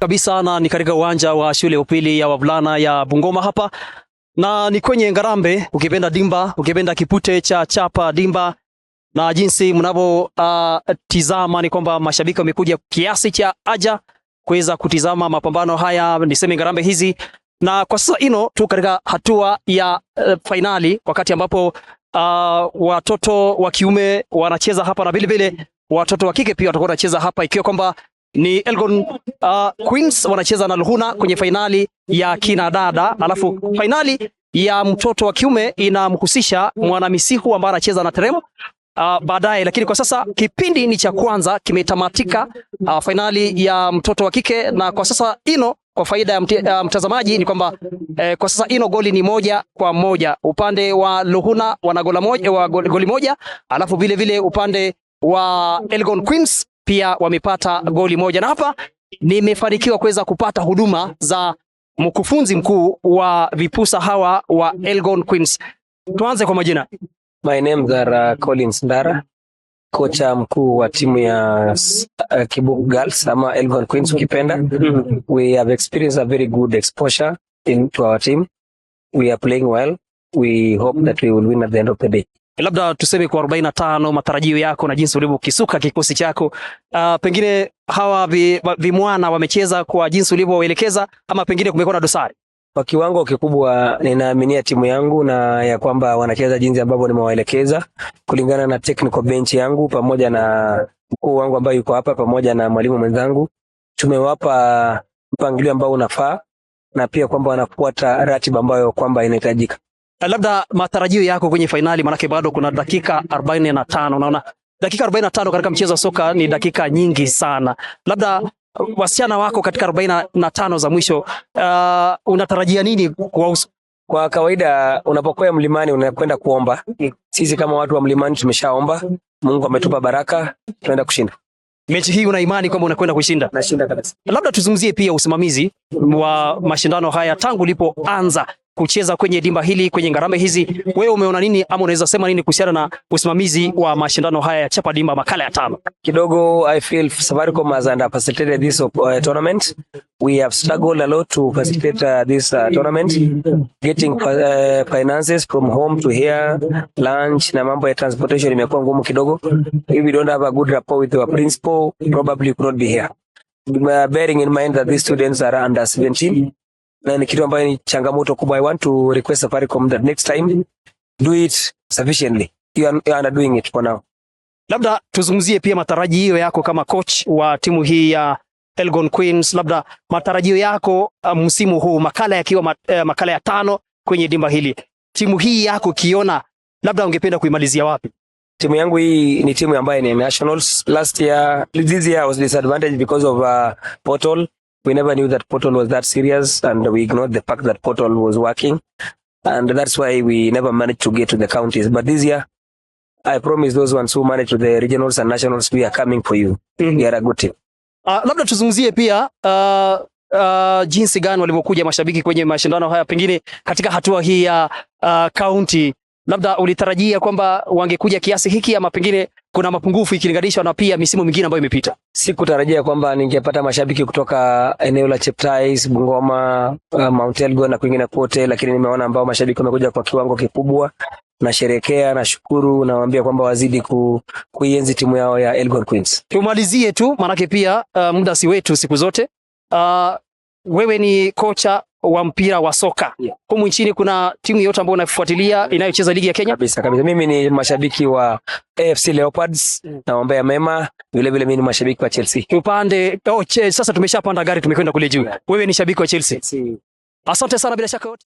kabisa na ni katika uwanja wa shule upili ya wavulana ya Bungoma hapa, na ni kwenye Ngarambe, ukipenda dimba, ukipenda kipute cha chapa dimba. Na jinsi mnavyo tizama ni kwamba mashabiki wamekuja kiasi cha aja kuweza kutizama mapambano haya, niseme Ngarambe hizi. Na kwa sasa tu katika hatua ya finali, wakati ambapo watoto wa kiume wanacheza hapa na vile vile watoto wa kike pia watakuwa wanacheza hapa, ikiwa kwamba ni Elgon Queens wanacheza na Luhuna kwenye finali ya kina dada, alafu finali ya mtoto wa kiume inamhusisha Mwanamisihu ambaye anacheza na Terem baadaye. Lakini kwa sasa kipindi ni cha kwanza kimetamatika, finali ya mtoto wa kike, na kwa sasa kwa faida ya mtazamaji ni kwamba kwa sasa goli ni 1-1. Upande wa Luhuna wana goli moja, alafu vile vile upande wa Elgon Queens pia wamepata goli moja. Na hapa nimefanikiwa kuweza kupata huduma za mkufunzi mkuu wa vipusa hawa wa Elgon Queens. Tuanze kwa majina. My name is Collins Ndara, kocha mkuu wa timu ya Kibugu Girls ama Elgon Queens ukipenda. We have experienced a very good exposure into our team. We are playing well. We hope that we will win at the end of the day. Labda tuseme kwa 45 matarajio yako na jinsi ulivyokisuka kikosi chako, pengine hawa vimwana wamecheza kwa jinsi ulivyoelekeza ama pengine kumekuwa na dosari? Kwa kiwango kikubwa ninaaminia timu yangu na ya kwamba wanacheza jinsi ambavyo nimewaelekeza kulingana na technical bench yangu pamoja na mkuu wangu ambaye yuko hapa pamoja na mwalimu mwenzangu. Tumewapa mpangilio ambao unafaa na pia kwamba wanafuata ratiba ambayo kwamba inahitajika. Labda matarajio yako kwenye finali, manake bado kuna dakika 45. Unaona dakika 45 katika mchezo wa soka ni dakika nyingi sana. Labda wasichana wako katika 45 za mwisho, unatarajia nini kuwahusu? Kwa kawaida unapokuwa mlimani unakwenda kuomba. Sisi kama watu wa mlimani tumeshaomba, Mungu ametupa baraka, tunaenda kushinda. Mechi hii una imani kwamba unakwenda kushinda? Nashinda kabisa. Labda tuzungumzie pia usimamizi wa mashindano haya tangu ulipoanza kucheza kwenye dimba hili, kwenye Ngarambe hizi. Wewe umeona nini ama unaweza sema nini kuhusiana na usimamizi wa mashindano haya ya chapa dimba makala ya 5? Kidogo I feel Safaricom has facilitated this tournament. We have struggled a lot to facilitate this tournament, getting finances from home to here, lunch na mambo ya transportation imekuwa ngumu kidogo. If we don't have a good rapport with our principal, probably we could not be here. Bearing in mind that these students are under 17, na ni kitu ambayo ni changamoto kubwa. I want to request Safaricom that next time do it sufficiently. You are doing it for now. Labda tuzungumzie pia matarajio yako kama coach wa timu hii ya Elgon Queens. Labda matarajio yako msimu huu, makala yakiwa makala ya 5 kwenye dimba hili, timu hii yako kiona labda ungependa kuimalizia wapi? Timu yangu hii ni timu ambayo ni nationals. This year was disadvantaged because of portal. We never knew that portal was that serious, and we ignored the fact that portal was working, and that's why we never managed to get to the counties. But this year, I promise those ones who manage to the regionals and nationals, we are coming for you. We are a good team. Labda tuzungumzie pia jinsi gani walivyokuja mashabiki kwenye mashindano haya, pengine katika hatua hii ya county. Labda ulitarajia kwamba wangekuja kiasi hiki ama pengine kuna mapungufu ikilinganishwa na pia misimu mingine ambayo imepita? Sikutarajia kwamba ningepata mashabiki kutoka eneo la Cheptais, Bungoma, Mount Elgon na kwingine kote, lakini nimeona ambao mashabiki wamekuja kwa kiwango kikubwa. Nasherehekea, nashukuru, nawaambia kwamba wazidi kuienzi timu yao ya Elgon Queens. Tumalizie tu manake pia muda si wetu siku zote. Wewe ni kocha wa mpira wa soka. Humu nchini kuna timu yote ambayo unafuatilia inayocheza ligi ya Kenya? Kabisa. Mimi ni mashabiki wa AFC Leopards, naombea mema. Vile vile mimi ni mashabiki wa Chelsea. Tupande sasa tumeshapanda gari tumekwenda kule juu. Wewe ni shabiki wa Chelsea. Asante sana bila shaka yote.